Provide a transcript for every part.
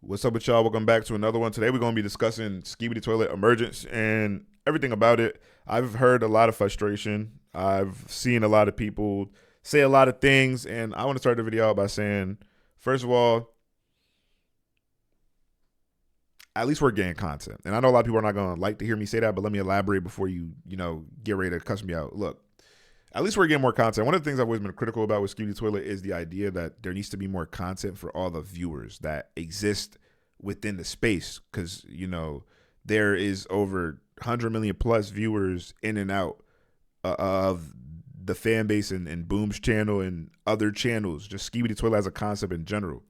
What's up with y'all? Welcome back to another one. Today we're going to be discussing SKIBIDI Toilet Emergence and everything about it. I've heard a lot of frustration. I've seen a lot of people say a lot of things, and I want to start the video out by saying, first of all, at least we're getting content. And I know a lot of people are not going to like to hear me say that, but let me elaborate before you get ready to cuss me out. Look, at least we're getting more content. One of the things I've always been critical about with SKIBIDI Toilet is the idea that there needs to be more content for all the viewers that exist within the space. Because, there is over 100 million plus viewers in and out of the fan base and Boom's channel and other channels, just SKIBIDI Toilet as a concept in general.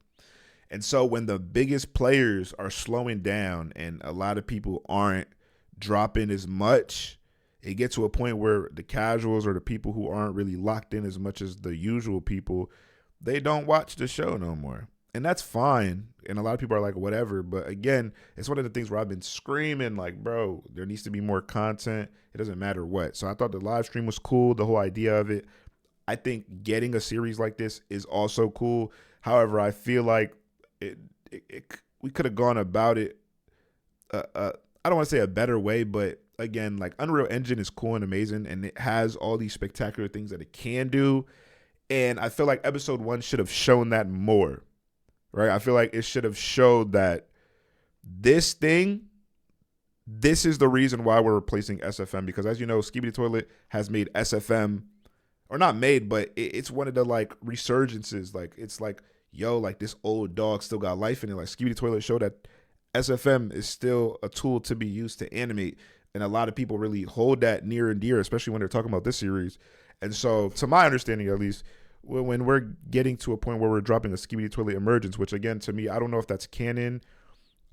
And so when the biggest players are slowing down and a lot of people aren't dropping as much, it gets to a point where the casuals or the people who aren't really locked in as much as the usual people, they don't watch the show no more. And that's fine. And a lot of people are like, whatever. But again, it's one of the things where I've been screaming like, bro, there needs to be more content. It doesn't matter what. So I thought the live stream was cool, the whole idea of it. I think getting a series like this is also cool. However, I feel like we could have gone about it, I don't want to say a better way, but again, like Unreal Engine is cool and amazing, and it has all these spectacular things that it can do. And I feel like episode 1 should have shown that more, right? I feel like it should have showed that this is the reason why we're replacing SFM, because as you know, SKIBIDI Toilet has made SFM, or not made, but it's one of the like resurgences. Like it's like, yo, like this old dog still got life in it. Like SKIBIDI Toilet showed that SFM is still a tool to be used to animate. And a lot of people really hold that near and dear, especially when they're talking about this series. And so, to my understanding at least, when we're getting to a point where we're dropping a SKIBIDI Toilet Emergence, which again, to me, I don't know if that's canon.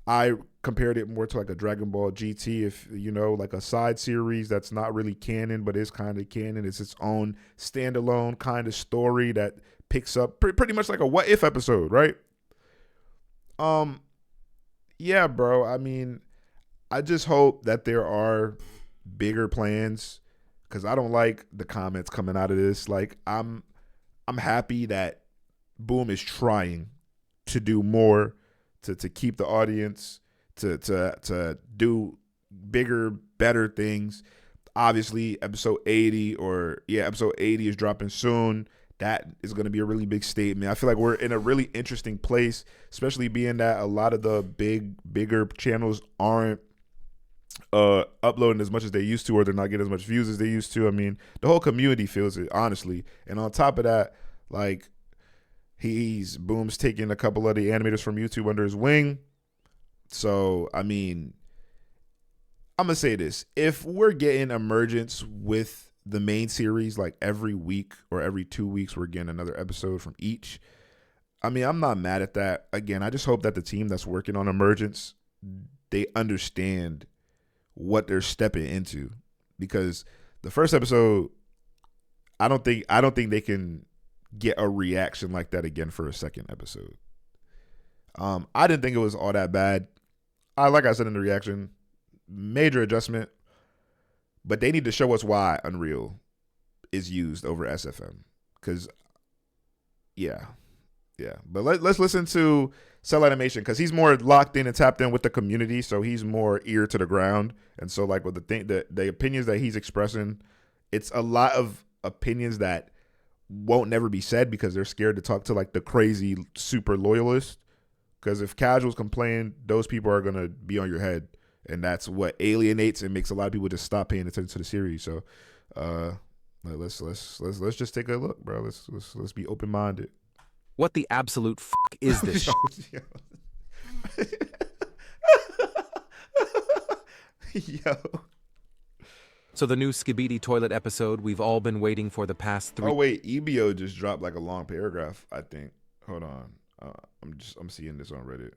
I compared it more to like a Dragon Ball GT, if like a side series that's not really canon, but is kind of canon. It's its own standalone kind of story that picks up pretty much like a What If episode, right? Yeah, bro. I mean, I just hope that there are bigger plans, because I don't like the comments coming out of this. Like I'm happy that Boom is trying to do more to keep the audience, to do bigger, better things. Obviously, episode 80 is dropping soon. That is going to be a really big statement. I feel like we're in a really interesting place, especially being that a lot of the bigger channels aren't uploading as much as they used to, or they're not getting as much views as they used to. I mean, the whole community feels it, honestly. And on top of that, like Boom's taking a couple of the animators from YouTube under his wing. So, I mean, I'm going to say this. If we're getting Emergence with the main series, like every week or every 2 weeks, we're getting another episode from each, I mean, I'm not mad at that. Again, I just hope that the team that's working on Emergence, they understand what they're stepping into, because the first episode, I don't think they can get a reaction like that again for a second episode. I didn't think it was all that bad. Like I said in the reaction, major adjustment, but they need to show us why Unreal is used over SFM, because yeah. But let's listen to Cell Animation, because he's more locked in and tapped in with the community, so he's more ear to the ground. And so, like, with the opinions that he's expressing, it's a lot of opinions that won't never be said because they're scared to talk to like the crazy super loyalists. Because if casuals complain, those people are gonna be on your head, and that's what alienates and makes a lot of people just stop paying attention to the series. So, let's just take a look, bro. Let's be open minded. What the absolute fuck is this? Yo. So the new SKIBIDI Toilet episode we've all been waiting for the past 3. Oh wait, EBO just dropped like a long paragraph, I think. Hold on. I'm seeing this on Reddit.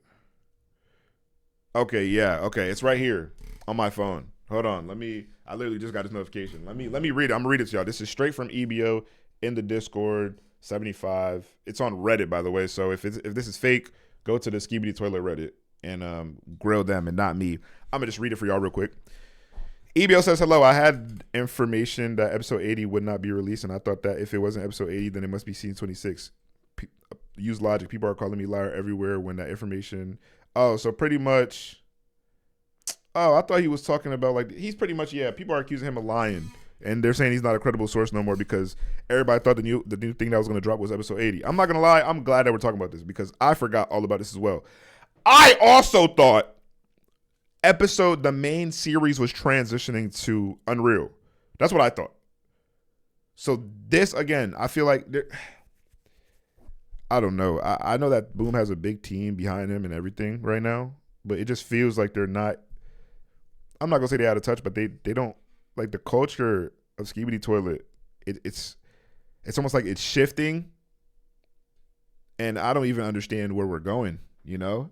Okay, yeah, okay. It's right here on my phone. Hold on. I literally just got this notification. Let me read it. I'm gonna read it to y'all. This is straight from EBO in the Discord 75. It's on Reddit, by the way. So if this is fake, go to the SKIBIDI Toilet Reddit and grill them and not me. I'm gonna just read it for y'all real quick. EBO says, hello, I had information that episode 80 would not be released, and I thought that if it wasn't episode 80, then it must be season 26. Use logic. People are calling me liar everywhere when that information Oh, so pretty much. Oh, I thought he was talking about like he's pretty much people are accusing him of lying, and they're saying he's not a credible source no more because everybody thought the new thing that was going to drop was episode 80. I'm not gonna lie, I'm glad that we're talking about this because I forgot all about this as well. I also thought the main series was transitioning to Unreal. That's what I thought. So this again, I feel like I don't know. I know that Boom has a big team behind him and everything right now, but it just feels like they're not. I'm not gonna say they're out of touch, but they don't like the culture of Skibidi Toilet. It's almost like it's shifting, and I don't even understand where we're going. You know,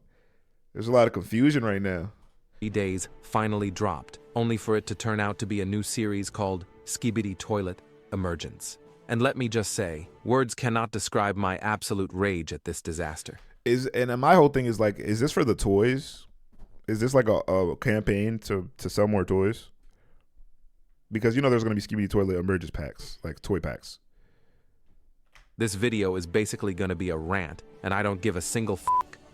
there's a lot of confusion right now. Days finally dropped, only for it to turn out to be a new series called SKIBIDI Toilet Emergence. And let me just say, words cannot describe my absolute rage at this disaster. And my whole thing is like, is this for the toys? Is this like a campaign to sell more toys? Because you know there's going to be Skibidi Toilet Emergence packs, like toy packs. This video is basically going to be a rant, and I don't give a single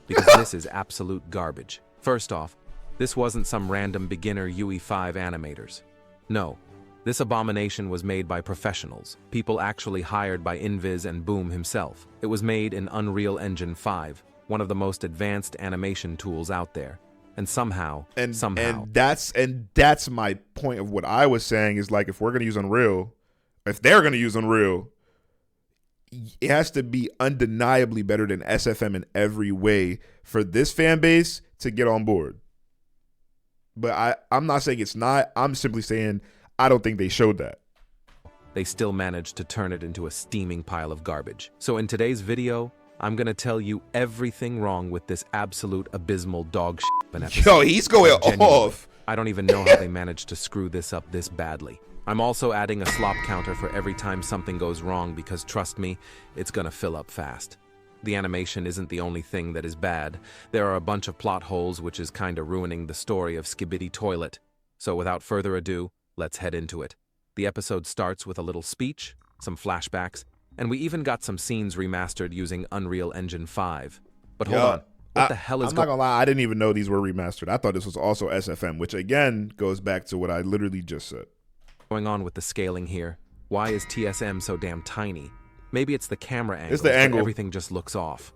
because this is absolute garbage. First off, this wasn't some random beginner UE5 animators. No, this abomination was made by professionals, people actually hired by Invis and Boom himself. It was made in Unreal Engine 5, one of the most advanced animation tools out there. And somehow, and that's my point of what I was saying is like if we're gonna use Unreal, if they're gonna use Unreal, it has to be undeniably better than SFM in every way for this fan base to get on board. But I'm not saying it's not. I'm simply saying I don't think they showed that. They still managed to turn it into a steaming pile of garbage. So in today's video, I'm gonna tell you everything wrong with this absolute abysmal dog shit of an episode. Yo, he's going off. I don't even know how they managed to screw this up this badly. I'm also adding a slop counter for every time something goes wrong because trust me, it's gonna fill up fast. The animation isn't the only thing that is bad. There are a bunch of plot holes which is kinda ruining the story of Skibidi Toilet. So without further ado, let's head into it. The episode starts with a little speech, some flashbacks, and we even got some scenes remastered using Unreal Engine 5. But hold on, what the hell is I'm not gonna lie, I didn't even know these were remastered. I thought this was also SFM, which again goes back to what I literally just said. Going on with the scaling here? Why is TSM so damn tiny? Maybe it's the camera angle. It's the angle. Everything just looks off.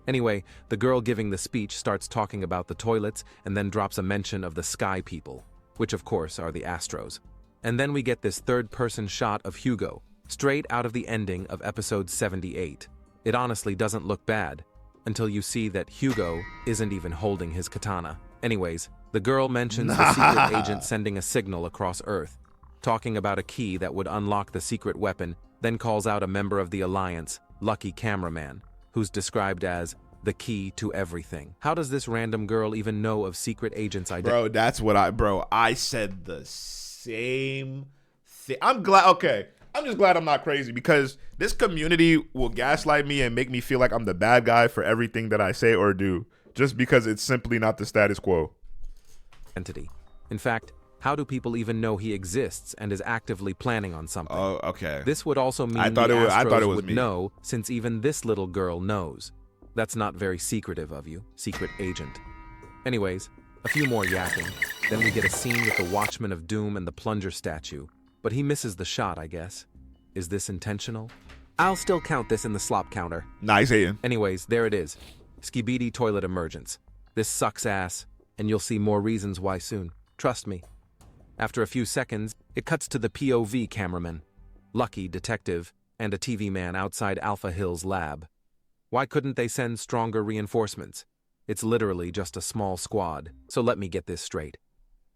Anyway, the girl giving the speech starts talking about the toilets and then drops a mention of the Sky people, which of course are the Astros. And then we get this third-person shot of Hugo, straight out of the ending of episode 78. It honestly doesn't look bad, until you see that Hugo isn't even holding his katana. Anyways, the girl mentions the secret agent sending a signal across Earth, talking about a key that would unlock the secret weapon, then calls out a member of the Alliance, Lucky Cameraman, who's described as the key to everything. How does this random girl even know of secret agents' identity? Bro, that's what I said the same thing. I'm just glad I'm not crazy because this community will gaslight me and make me feel like I'm the bad guy for everything that I say or do, just because it's simply not the status quo. In fact, how do people even know he exists and is actively planning on something? Oh, okay. This would also mean I thought it was would me. know, since even this little girl knows. That's not very secretive of you, secret agent. Anyways, a few more yakking. Then we get a scene with the Watchman of Doom and the plunger statue. But he misses the shot, I guess. Is this intentional? I'll still count this in the slop counter. Nice, Ian. Anyways, there it is. Skibidi Toilet Emergence. This sucks ass, and you'll see more reasons why soon. Trust me. After a few seconds, it cuts to the POV cameraman, Lucky, detective, and a TV man outside Alpha Hill's lab. Why couldn't they send stronger reinforcements? It's literally just a small squad, so let me get this straight.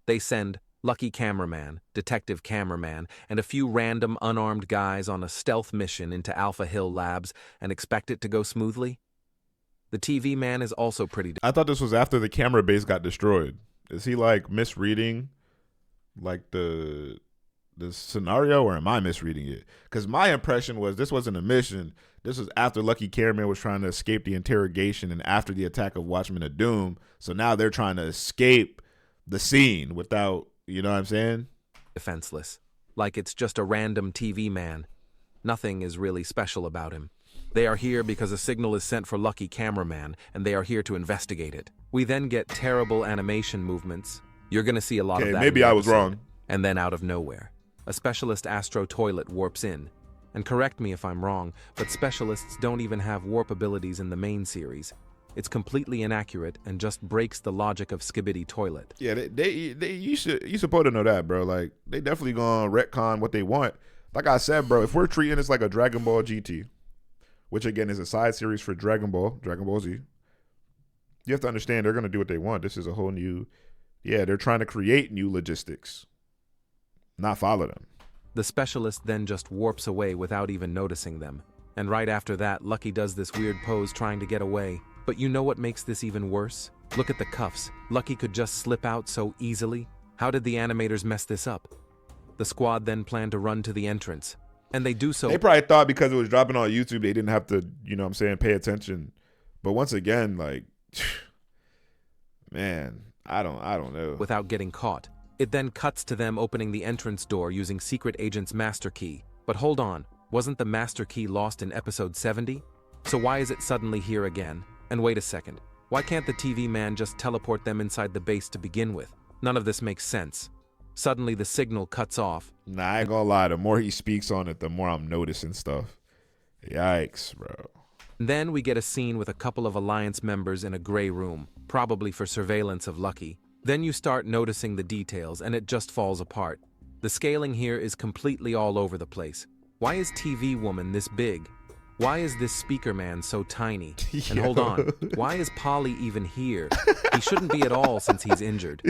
They send Lucky Cameraman, Detective Cameraman, and a few random unarmed guys on a stealth mission into Alpha Hill Labs and expect it to go smoothly? The TV man is also pretty... I thought this was after the camera base got destroyed. Is he like misreading like the scenario, or am I misreading it? Because my impression was this wasn't a mission. This was after Lucky Cameraman was trying to escape the interrogation and after the attack of Watchmen of Doom. So now they're trying to escape the scene without, you know what I'm saying? Defenseless. Like it's just a random TV man. Nothing is really special about him. They are here because a signal is sent for Lucky Cameraman, and they are here to investigate it. We then get terrible animation movements. You're gonna see a lot of Okay, that. maybe I was wrong. And then out of nowhere, a specialist astro toilet warps in. And correct me if I'm wrong, but specialists don't even have warp abilities in the main series. It's completely inaccurate and just breaks the logic of Skibidi toilet. Yeah, you supposed to know that, bro. Like, they definitely gonna retcon what they want. Like I said, bro, if we're treating this like a Dragon Ball GT, which again is a side series for Dragon Ball Z, you have to understand they're gonna do what they want. This is a whole new, they're trying to create new logistics, not follow them. The specialist then just warps away without even noticing them. And right after that, Lucky does this weird pose trying to get away. But you know what makes this even worse? Look at the cuffs. Lucky could just slip out so easily. How did the animators mess this up? The squad then planned to run to the entrance. And they do so. They probably thought because it was dropping on YouTube, they didn't have to, pay attention. But once again, like, man, I don't know. Without getting caught. It then cuts to them opening the entrance door using Secret Agent's master key. But hold on, wasn't the master key lost in episode 70? So why is it suddenly here again? And wait a second, why can't the TV man just teleport them inside the base to begin with? None of this makes sense. Suddenly the signal cuts off. Nah, I ain't gonna lie, the more he speaks on it, the more I'm noticing stuff. Yikes, bro. Then we get a scene with a couple of Alliance members in a gray room, probably for surveillance of Lucky. Then you start noticing the details and it just falls apart. The scaling here is completely all over the place. Why is TV woman this big? Why is this speaker man so tiny? And hold on, why is Polly even here? He shouldn't be at all since he's injured.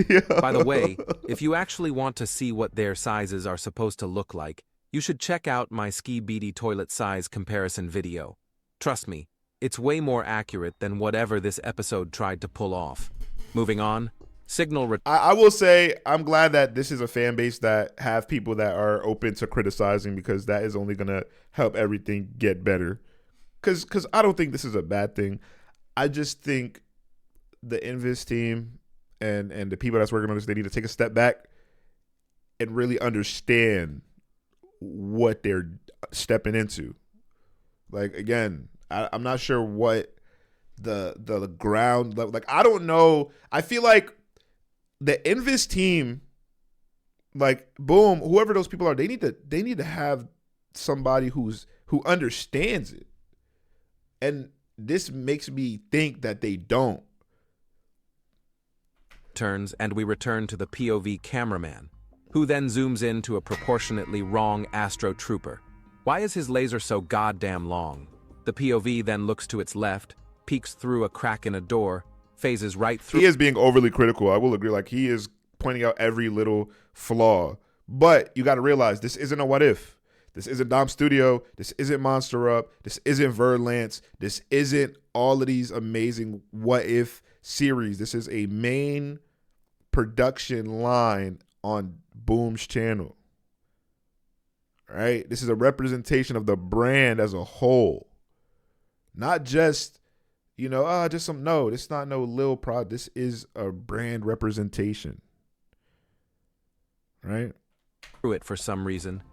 By the way, if you actually want to see what their sizes are supposed to look like, you should check out my SKIBIDI toilet size comparison video. Trust me, it's way more accurate than whatever this episode tried to pull off. Moving on. I will say I'm glad that this is a fan base that have people that are open to criticizing, because that is only gonna help everything get better. Cause I don't think this is a bad thing. I just think the Invis team and the people that's working on this, they need to take a step back and really understand what they're stepping into. Like, again, I'm not sure what the ground level, like, I don't know. I feel like the Invis team, like, boom, whoever those people are, they need to have somebody who understands it. And this makes me think that they don't. And we return to the POV cameraman, who then zooms in to a proportionately wrong Astro Trooper. Why is his laser so goddamn long? The POV then looks to its left, peeks through a crack in a door, phases right through. He is being overly critical. I will agree. Like, he is pointing out every little flaw. But you got to realize this isn't a what if. This isn't Dom Studio. This isn't Monster Up. This isn't Verlance. This isn't all of these amazing what if series. This is a main production line on Boom's channel. Right? This is a representation of the brand as a whole. Not just, just some, no, this is not no little product. This is a brand representation. Right? Through it for some reason.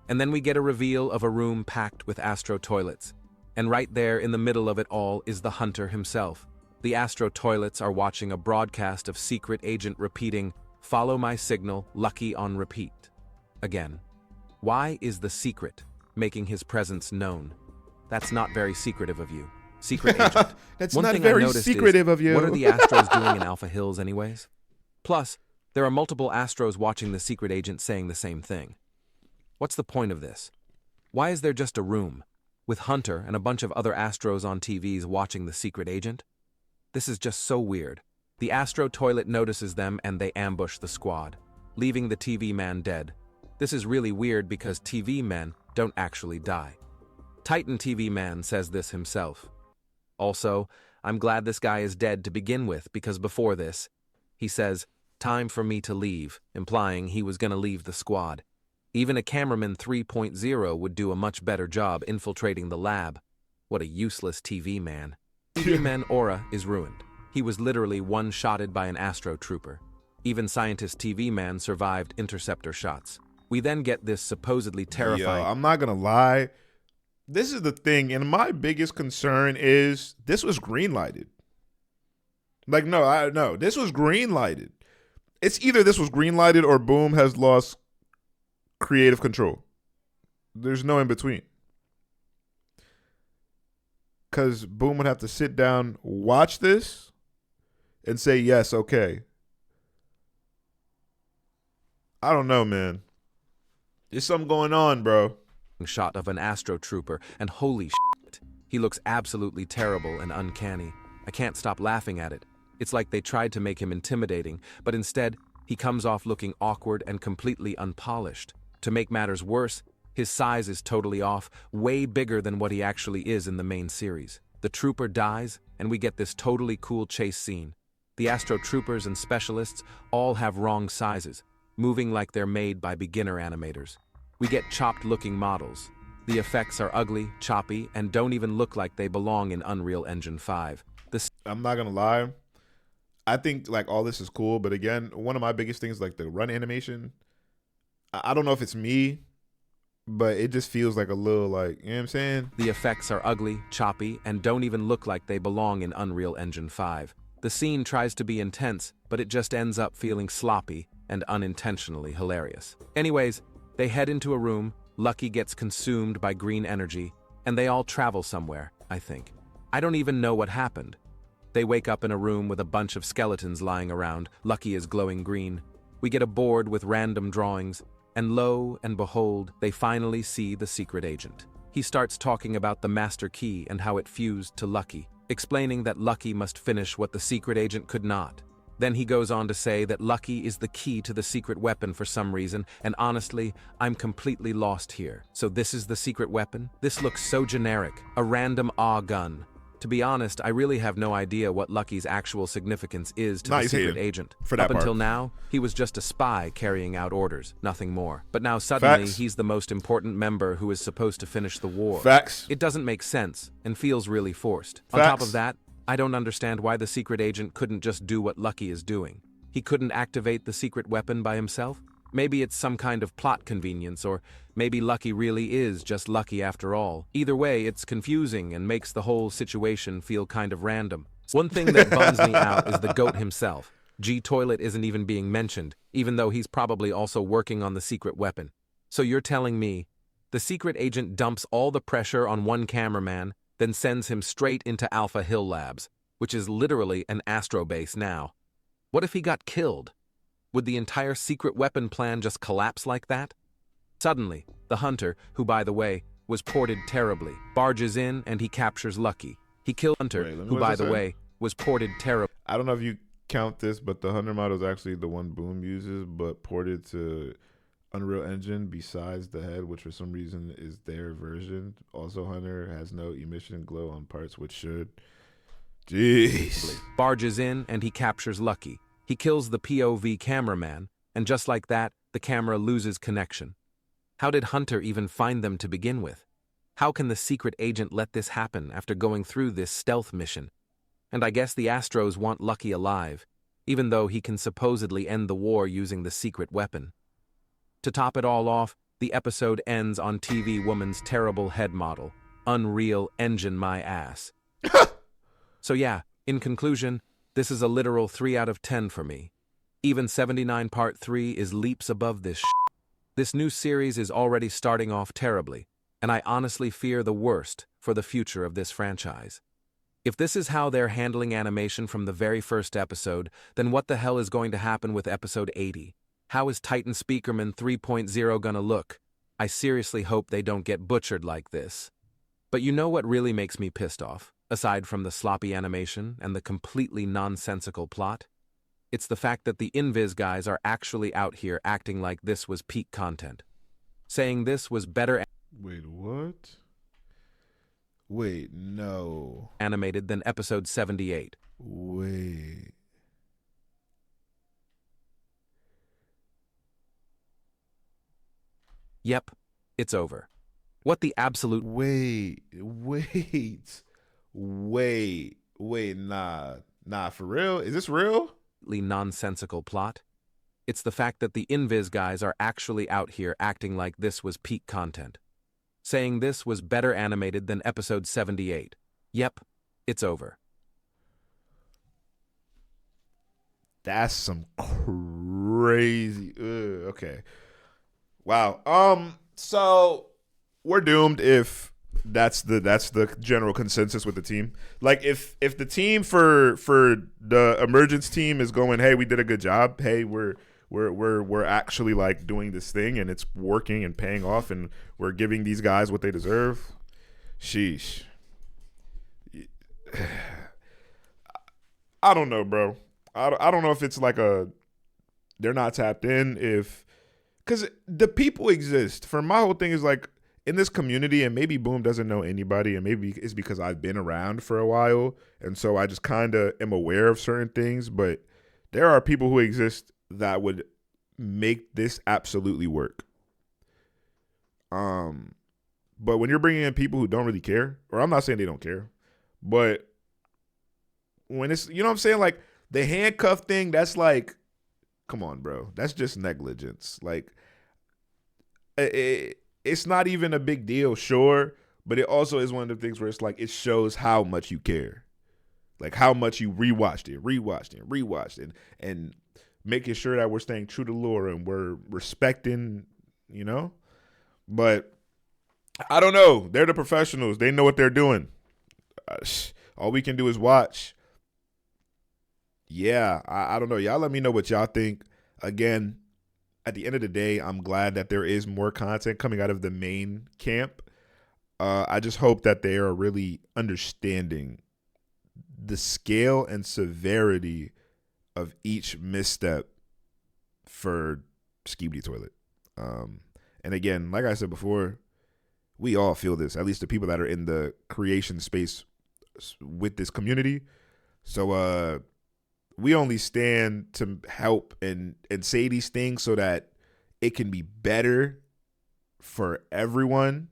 And then we get a reveal of a room packed with Astro toilets. And right there in the middle of it all is the Hunter himself. The Astro toilets are watching a broadcast of Secret Agent repeating, "Follow my signal, Lucky," on repeat. Again. Why is the Secret making his presence known? That's not very secretive of you. Secret Agent. That's One not thing very I noticed secretive is, of you. what are the Astros doing in Alpha Hills anyways? Plus, there are multiple Astros watching the Secret Agent saying the same thing. What's the point of this? Why is there just a room, with Hunter and a bunch of other Astros on TVs watching the Secret Agent? This is just so weird. The Astro toilet notices them and they ambush the squad, leaving the TV man dead. This is really weird because TV men don't actually die. Titan TV man says this himself. Also, I'm glad this guy is dead to begin with, because before this, he says, "Time for me to leave," implying he was gonna leave the squad. Even a cameraman 3.0 would do a much better job infiltrating the lab. What a useless TV man. TV man aura is ruined. He was literally one-shotted by an Astro Trooper. Even Scientist TV man survived interceptor shots. We then get this supposedly terrifying. Yo, I'm not gonna lie. This is the thing, and my biggest concern is this was green lighted. Like, no, this was green lighted. It's either this was green lighted or Boom has lost creative control. There's no in between. Because Boom would have to sit down, watch this, and say, yes, okay. I don't know, man. There's something going on, bro. Shot of an Astro Trooper, and holy shit, he looks absolutely terrible and uncanny. I can't stop laughing at it. It's like they tried to make him intimidating, but instead, he comes off looking awkward and completely unpolished. To make matters worse, his size is totally off, way bigger than what he actually is in the main series. The trooper dies, and we get this totally cool chase scene. The Astro Troopers and specialists all have wrong sizes, moving like they're made by beginner animators. We get chopped-looking models. The effects are ugly, choppy, and don't even look like they belong in Unreal Engine 5. I'm not going to lie. I think like all this is cool, but again, one of my biggest things like the run animation. I don't know if it's me, but it just feels like a little like, you know what I'm saying? The effects are ugly, choppy, and don't even look like they belong in Unreal Engine 5. The scene tries to be intense, but it just ends up feeling sloppy and unintentionally hilarious. Anyways, they head into a room, Lucky gets consumed by green energy, and they all travel somewhere, I think. I don't even know what happened. They wake up in a room with a bunch of skeletons lying around. Lucky is glowing green. We get a board with random drawings, and lo and behold, they finally see the secret agent. He starts talking about the master key and how it fused to Lucky, explaining that Lucky must finish what the secret agent could not. Then he goes on to say that Lucky is the key to the secret weapon for some reason, and honestly, I'm completely lost here. So this is the secret weapon? This looks so generic, a random gun. To be honest, I really have no idea what Lucky's actual significance is to the secret agent. Up until now, he was just a spy carrying out orders, nothing more. But now suddenly, he's the most important member who is supposed to finish the war. Facts. It doesn't make sense, and feels really forced. On top of that, I don't understand why the secret agent couldn't just do what Lucky is doing. He couldn't activate the secret weapon by himself? Maybe it's some kind of plot convenience, or maybe Lucky really is just lucky after all. Either way, it's confusing and makes the whole situation feel kind of random. One thing that bums me out is the GOAT himself. G-Toilet isn't even being mentioned, even though he's probably also working on the secret weapon. So you're telling me the secret agent dumps all the pressure on one cameraman, then sends him straight into Alpha Hill Labs, which is literally an astro base now. What if he got killed? Would the entire secret weapon plan just collapse like that? Suddenly, the hunter, who by the way, was ported terribly, barges in and he captures Lucky. He killed Hunter, who by the way, was ported terribly. I don't know if you count this, but the Hunter model is actually the one Boom uses, but ported to Unreal Engine besides the head, which for some reason is their version. Also, Hunter has no emission glow on parts, which should. Jeez. Barges in and he captures Lucky. He kills the POV cameraman, and just like that, the camera loses connection. How did Hunter even find them to begin with? How can the secret agent let this happen after going through this stealth mission? And I guess the Astros want Lucky alive, even though he can supposedly end the war using the secret weapon. To top it all off, the episode ends on TV Woman's terrible head model, Unreal Engine my ass. So yeah, in conclusion, this is a literal 3 out of 10 for me. Even 79 Part 3 is leaps above this shit. This new series is already starting off terribly, and I honestly fear the worst for the future of this franchise. If this is how they're handling animation from the very first episode, then what the hell is going to happen with episode 80? How is Titan Speakerman 3.0 gonna look? I seriously hope they don't get butchered like this. But you know what really makes me pissed off? Aside from the sloppy animation and the completely nonsensical plot, it's the fact that the Invis guys are actually out here acting like this was peak content. Saying this was better Wait, what? Wait, no. Animated than episode 78. Wait. Yep, it's over. What the absolute... Wait, nah, for real? Is this real? Nonsensical plot? It's the fact that the Invis guys are actually out here acting like this was peak content. saying this was better animated than episode 78. Yep, it's over. That's some crazy. Okay. Wow. So we're doomed if that's the general consensus with the team. Like if the team for the Emergence team is going, hey, we did a good job. Hey, we're actually like doing this thing and it's working and paying off and we're giving these guys what they deserve. Sheesh. I don't know, bro. I don't know if it's like they're not tapped in, if because the people exist. For my whole thing is like in this community, and maybe Boom doesn't know anybody, and maybe it's because I've been around for a while, and so I just kind of am aware of certain things. But there are people who exist that would make this absolutely work. But when you're bringing in people who don't really care, or I'm not saying they don't care, but when it's, you know what I'm saying, like the handcuff thing, that's like, come on, bro. That's just negligence. Like, it's not even a big deal, sure, but it also is one of the things where it's like it shows how much you care, like how much you rewatched it, and making sure that we're staying true to lore and we're respecting, you know. But I don't know. They're the professionals. They know what they're doing. All we can do is watch. Yeah, I don't know. Y'all let me know what y'all think. Again, at the end of the day, I'm glad that there is more content coming out of the main camp. I just hope that they are really understanding the scale and severity of each misstep for SKIBIDI Toilet. And again, like I said before, we all feel this, at least the people that are in the creation space with this community. So we only stand to help and say these things so that it can be better for everyone,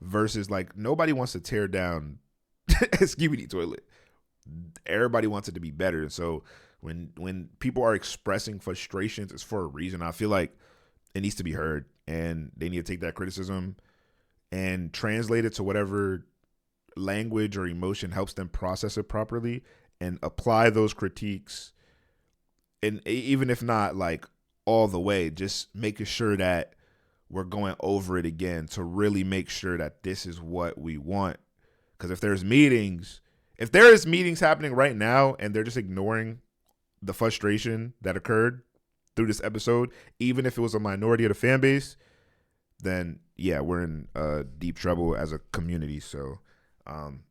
versus like nobody wants to tear down SKIBIDI Toilet. Everybody wants it to be better. And so when people are expressing frustrations, it's for a reason. I feel like it needs to be heard, and they need to take that criticism and translate it to whatever language or emotion helps them process it properly and apply those critiques. And even if not like all the way, just making sure that we're going over it again to really make sure that this is what we want. Because if there is meetings happening right now and they're just ignoring the frustration that occurred through this episode, even if it was a minority of the fan base, then yeah, we're in deep trouble as a community. So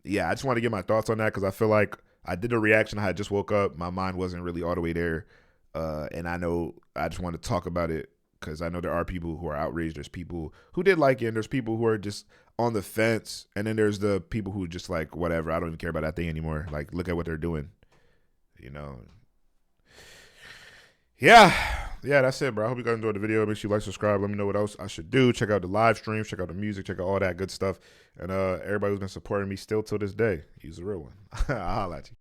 yeah, I just want to get my thoughts on that because I feel like I did a reaction. I had just woke up. My mind wasn't really all the way there. And I know I just want to talk about it because I know there are people who are outraged. There's people who did like it, and there's people who are just on the fence. And then there's the people who just like, whatever, I don't even care about that thing anymore. Like, look at what they're doing, you know? Yeah, that's it, bro. I hope you guys enjoyed the video. Make sure you like, subscribe. Let me know what else I should do. Check out the live streams. Check out the music. Check out all that good stuff. And everybody who's been supporting me still till this day. He's a real one. I'll holla at you.